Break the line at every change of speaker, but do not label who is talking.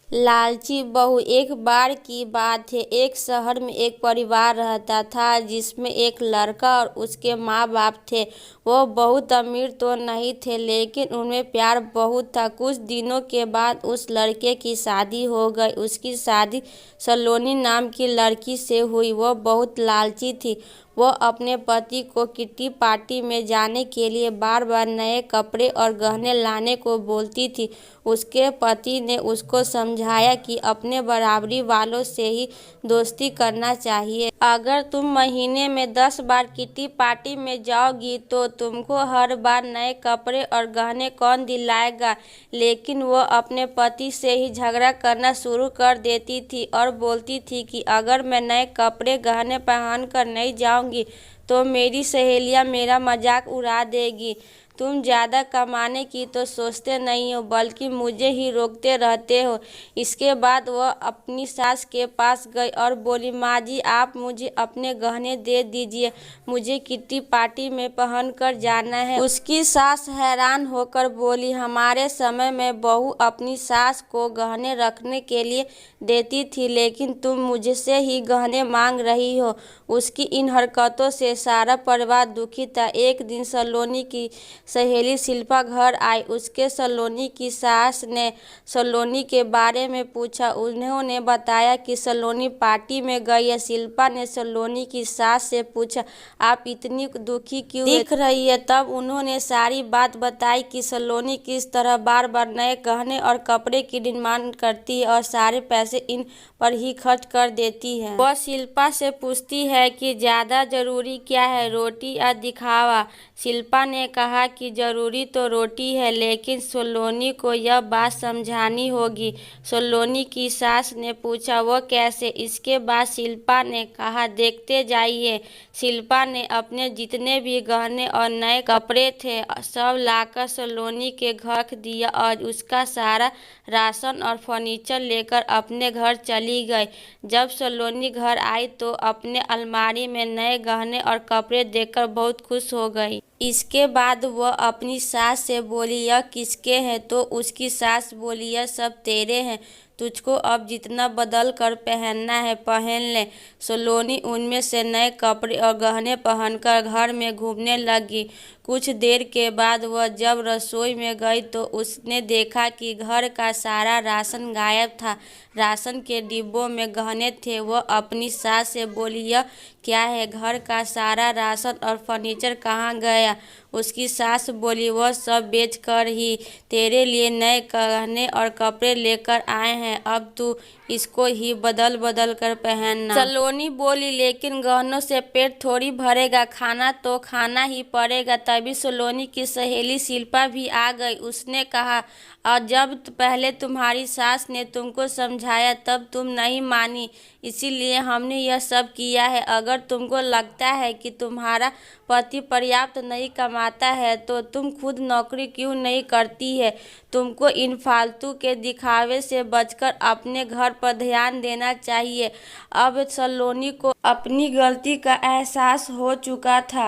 लालची बहू। एक बार की बात है, एक शहर में एक परिवार रहता था जिसमें एक लड़का और उसके माँ बाप थे। वो बहुत अमीर तो नहीं थे, लेकिन उनमें प्यार बहुत था। कुछ दिनों के बाद उस लड़के की शादी हो गई। उसकी शादी सलोनी नाम की लड़की से हुई। वो बहुत लालची थी। वो अपने पति को किट्टी पार्टी में जाने के लिए बार बार नए कपड़े और गहने लाने को बोलती थी। उसके पति ने उसको समझाया कि अपने बराबरी वालों से ही दोस्ती करना चाहिए। अगर तुम महीने में 10 बार किट्टी पार्टी में जाओगी तो तुमको हर बार नए कपड़े और गहने कौन दिलाएगा। लेकिन वो अपने पति से ही झगड़ा करना शुरू कर देती थी और बोलती थी कि अगर मैं नए कपड़े गहने पहन कर नहीं जाऊंगी तो मेरी सहेलियां मेरा मजाक उड़ा देगी। तुम ज़्यादा कमाने की तो सोचते नहीं हो, बल्कि मुझे ही रोकते रहते हो। इसके बाद वह अपनी सास के पास गई और बोली, माँ जी आप मुझे अपने गहने दे दीजिए, मुझे किट्टी पार्टी में पहन कर जाना है। उसकी सास हैरान होकर बोली, हमारे समय में बहू अपनी सास को गहने रखने के लिए देती थी, लेकिन तुम मुझसे ही गहने मांग रही हो। उसकी इन हरकतों से सारा परिवार दुखी था। एक दिन सलोनी की सहेली शिल्पा घर आई। उसके सलोनी की सास ने सलोनी के बारे में पूछा। उन्होंने बताया कि सलोनी पार्टी में गई है। शिल्पा ने सलोनी की सास से पूछा, आप इतनी दुखी क्यों दिख रही है। तब उन्होंने सारी बात बताई कि सलोनी किस तरह बार बार नए गहने और कपड़े की डिमांड करती है और सारे पैसे इन पर ही खर्च कर देती है। वह शिल्पा से पूछती है कि ज्यादा जरूरी क्या है, रोटी या दिखावा। शिल्पा ने कहा कि जरूरी तो रोटी है, लेकिन सलोनी को यह बात समझानी होगी। सलोनी की सास ने पूछा, वो कैसे। इसके बाद शिल्पा ने कहा, देखते जाइए। शिल्पा ने अपने जितने भी गहने और नए कपड़े थे सब लाकर सलोनी के घर रख दिया और उसका सारा राशन और फर्नीचर लेकर अपने घर चली गई। जब सलोनी घर आई तो अपने अलमारी में नए गहने और कपड़े देखकर बहुत खुश हो गई। इसके बाद वह अपनी सास से बोली, यह किसके हैं। तो उसकी सास बोली, यह सब तेरे हैं, तुझको अब जितना बदल कर पहनना है पहन ले। सलोनी उनमें से नए कपड़े और गहने पहनकर घर में घूमने लगी। कुछ देर के बाद वह जब रसोई में गई तो उसने देखा कि घर का सारा राशन गायब था। राशन के डिब्बों में गहने थे। वह अपनी सास से बोली, यह क्या है, घर का सारा राशन और फर्नीचर कहाँ गया। उसकी सास बोली, वह सब बेच कर ही तेरे लिए नए गहने और कपड़े लेकर आए हैं, अब तू इसको ही बदल बदल कर पहनना। सलोनी बोली, लेकिन गहनों से पेट थोड़ी भरेगा, खाना तो खाना ही पड़ेगा। तभी सलोनी की सहेली शिल्पा भी आ गई। उसने कहा, और जब पहले तुम्हारी सास ने तुमको समझाया तब तुम नहीं मानी, इसीलिए हमने यह सब किया है। अगर तुमको लगता है कि तुम्हारा पति पर्याप्त नहीं कमाता है तो तुम खुद नौकरी क्यों नहीं करती है। तुमको इन फालतू के दिखावे से बचकर अपने घर पर ध्यान देना चाहिए। अब सलोनी को अपनी गलती का एहसास हो चुका था।